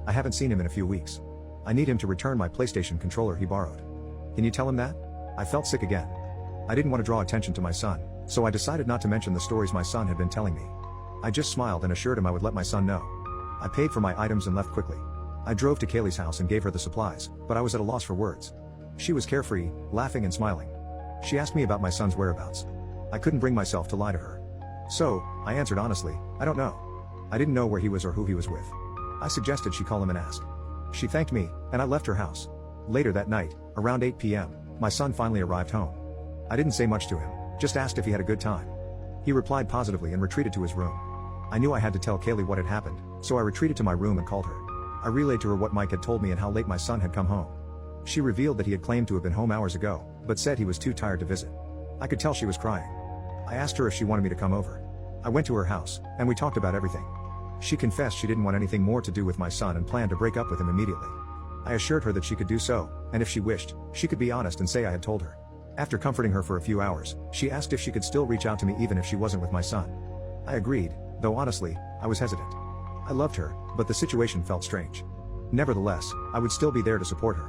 I haven't seen him in a few weeks. I need him to return my PlayStation controller he borrowed. Can you tell him that? I felt sick again. I didn't want to draw attention to my son, so I decided not to mention the stories my son had been telling me. I just smiled and assured him I would let my son know. I paid for my items and left quickly. I drove to Kaylee's house and gave her the supplies, but I was at a loss for words. She was carefree, laughing and smiling. She asked me about my son's whereabouts. I couldn't bring myself to lie to her. So, I answered honestly, I don't know. I didn't know where he was or who he was with. I suggested she call him and ask. She thanked me, and I left her house. Later that night, around 8 p.m., my son finally arrived home. I didn't say much to him, just asked if he had a good time. He replied positively and retreated to his room. I knew I had to tell Kaylee what had happened, so I retreated to my room and called her. I relayed to her what Mike had told me and how late my son had come home. She revealed that he had claimed to have been home hours ago, but said he was too tired to visit. I could tell she was crying. I asked her if she wanted me to come over. I went to her house, and we talked about everything. She confessed she didn't want anything more to do with my son and planned to break up with him immediately. I assured her that she could do so, and if she wished, she could be honest and say I had told her. After comforting her for a few hours, she asked if she could still reach out to me even if she wasn't with my son. I agreed, though honestly, I was hesitant. I loved her, but the situation felt strange. Nevertheless, I would still be there to support her.